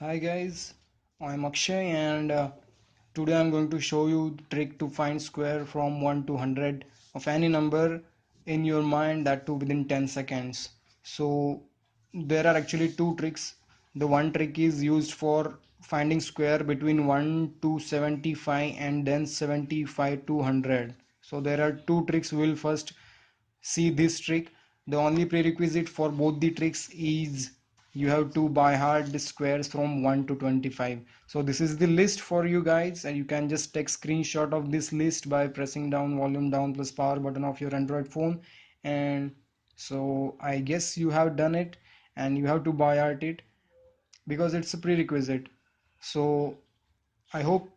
Hi guys, I'm Akshay and today I'm going to show you the trick to find square from 1 to 100 of any number in your mind, that too within 10 seconds. So there are actually two tricks. The one trick is used for finding square between 1 to 75 and then 75 to 100. So there are two tricks. We'll first see this trick. The only prerequisite for both the tricks is you have to by heart the squares from 1 to 25. So this is the list for you guys, and you can just take screenshot of this list by pressing down volume down plus power button of your Android phone. And so I guess you have done it, and you have to by heart it because it's a prerequisite. So I hope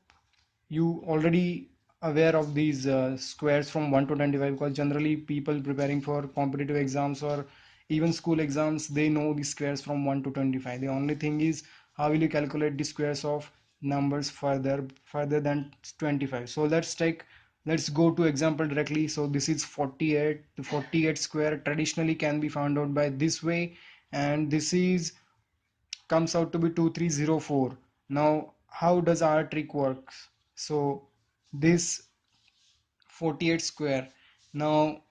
you already aware of these squares from 1 to 25, because generally people preparing for competitive exams or even school exams, they know the squares from 1 to 25. The only thing is how will you calculate the squares of numbers further than 25. So let's go to example directly. So this is 48. The 48 square traditionally can be found out by this way, and this is comes out to be 2304. Now how does our trick works? So this 48 square, now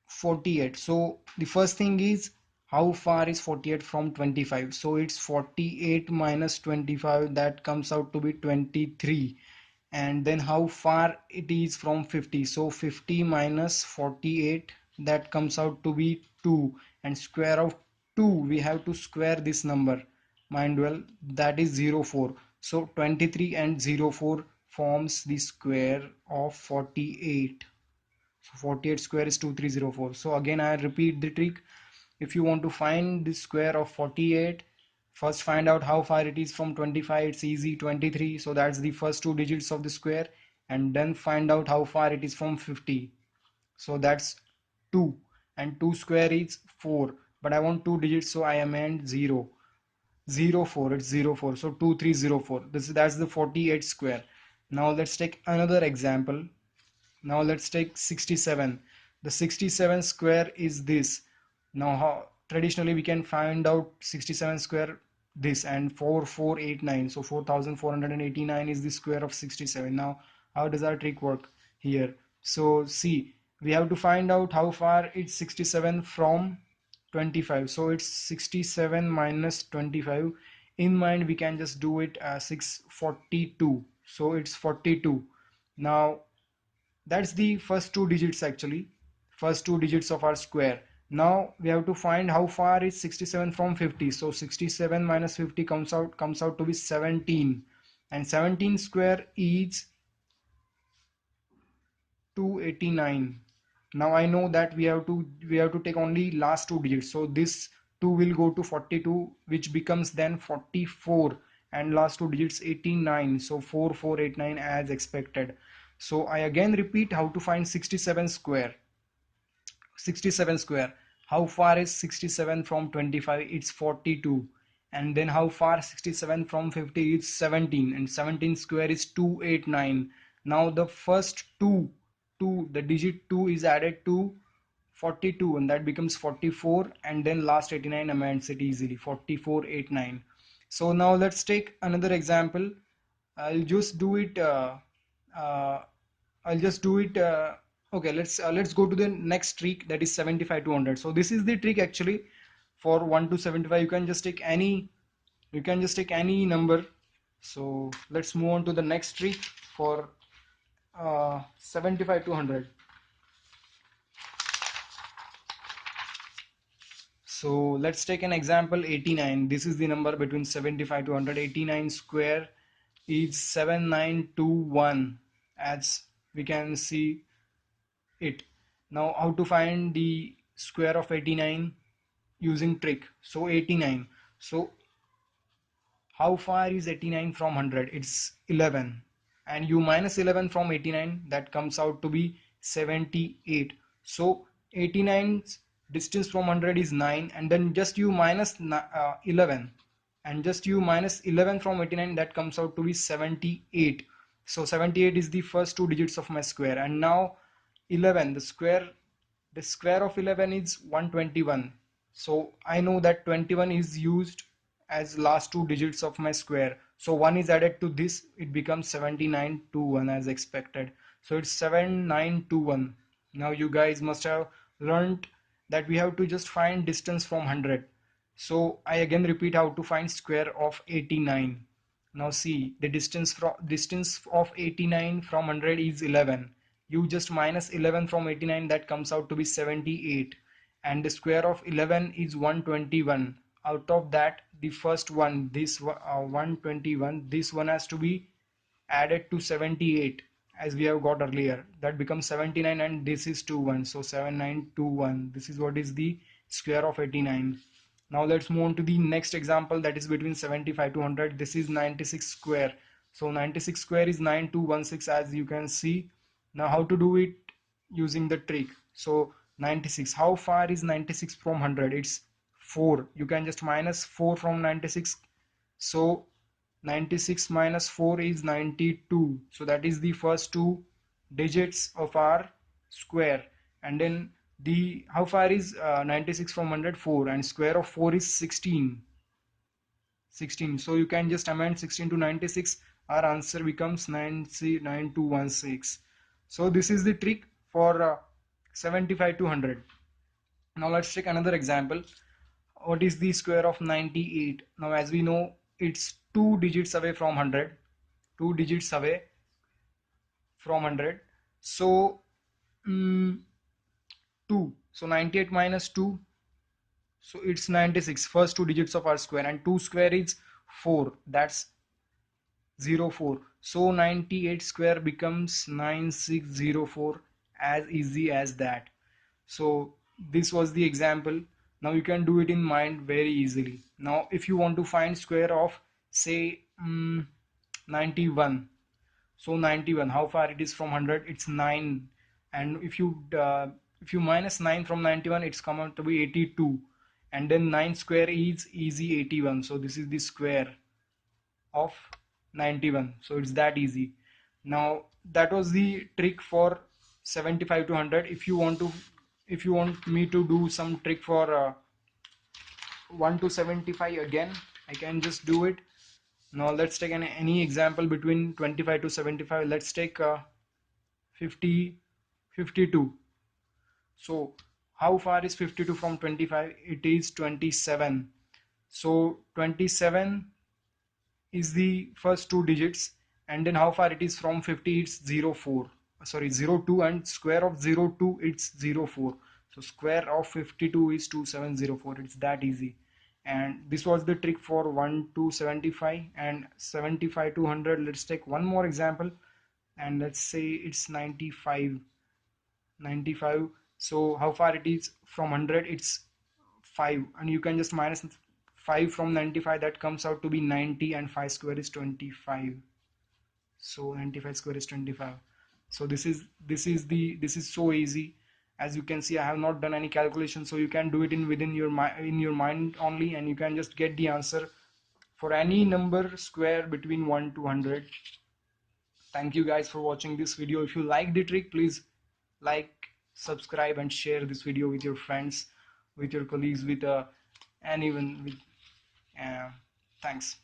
48, so the first thing is how far is 48 from 25. So it's 48 minus 25, that comes out to be 23. And then how far it is from 50. So 50 minus 48, that comes out to be 2, and square of 2, we have to square this number, mind well, that is 04. So 23 and 04 forms the square of 48. So 48 square is 2304. So again I repeat the trick. If you want to find the square of 48, first find out how far it is from 25. It's easy, 23. So that's the first two digits of the square. And then find out how far it is from 50. So that's 2. And 2 square is 4. But I want two digits, so I amend 0. 04, it's 04. So 2304. That's the 48 square. Now let's take another example. Now let's take 67. The 67 square is this. Now how traditionally we can find out 67 square, this, and 4489. So 4489 is the square of 67. Now how does our trick work here? So see, we have to find out how far it's 67 from 25. So it's 67 minus 25. In mind we can just do it as 642. So it's 42. Now that's the first two digits, actually first two digits of our square. Now we have to find how far is 67 from 50. So 67 minus 50 comes out to be 17, and 17 square is 289. Now I know that we have to take only last two digits. So this 2 will go to 42, which becomes then 44, and last two digits 89. So 4489 as expected. So I again repeat how to find 67 square. 67 square, how far is 67 from 25? It's 42. And then how far 67 from 50? It's 17, and 17 square is 289. Now the first two, the digit 2 is added to 42, and that becomes 44, and then last 89 amends it easily, 4489. So now let's take another example. I'll just do it uh, I'll just do it okay, let's go to the next trick, that is 75 to 100. So this is the trick actually for 1 to 75. You can just take any number. So let's move on to the next trick for 75 to 100. So let's take an example, 89. This is the number between 75 to 100. 89 square is 7921, as we can see it. Now how to find the square of 89 using trick? So 89. So how far is 89 from 100? It's 11. And you minus 11 from 89, that comes out to be 78. So 89's distance from 100 is 9, and then just you minus 11, and just you minus 11 from 89, that comes out to be 78. So 78 is the first two digits of my square. And now 11, the square of 11 is 121. So I know that 21 is used as last two digits of my square. So 1 is added to this, it becomes 7921 as expected. So it's 7921. Now you guys must have learned that we have to just find distance from 100. So I again repeat how to find square of 89. Now see, the distance of 89 from 100 is 11. You just minus 11 from 89, that comes out to be 78. And the square of 11 is 121. Out of that, the first one, this 121, this one has to be added to 78 as we have got earlier. That becomes 79 and this is 21. So 7921. This is what is the square of 89. Now let's move on to the next example, that is between 75 to 100. This is 96 square. So 96 square is 9216 as you can see. Now how to do it? Using the trick. So 96, how far is 96 from 100? It's 4. You can just minus 4 from 96. So 96 minus 4 is 92. So that is the first two digits of our square. And then the how far is 96 from 100? 4, and square of 4 is 16. 16. So you can just amend 16 to 96. Our answer becomes 9216. So this is the trick for 75 to 100. Now let's take another example. What is the square of 98? Now as we know, it's two digits away from 100. Two digits away from 100. So 2. So 98 minus 2. So it's 96. First two digits of our square, and 2 square is 4. That's 04. So 98 square becomes 9604. As easy as that. So this was the example. Now you can do it in mind very easily. Now if you want to find square of say 91. So 91, how far it is from 100? It's 9. And if you minus 9 from 91, it's come out to be 82. And then 9 square is easy 81. So this is the square of 91. So it's that easy. Now that was the trick for 75 to 100. If you want me to do some trick for 1 to 75 again, I can just do it. Now let's take any example between 25 to 75. Let's take 50 52. So how far is 52 from 25? It is 27. So 27 is the first two digits, and then how far it is from 50? It's 04. Sorry, 02, and square of 02, it's 04. So square of 52 is 2704. It's that easy. And this was the trick for 1 to 75 and 75 to 100. Let's take one more example, and let's say it's 95. 95. So how far it is from 100? It's 5, and you can just minus 5 from 95. That comes out to be 90, and 5 square is 25. So 95 square is 25. So this is so easy. As you can see, I have not done any calculation, so you can do it within your mind only, and you can just get the answer for any number square between 1 to 100. Thank you guys for watching this video. If you like the trick, please like, subscribe, and share this video with your friends, with your colleagues, with and even with thanks.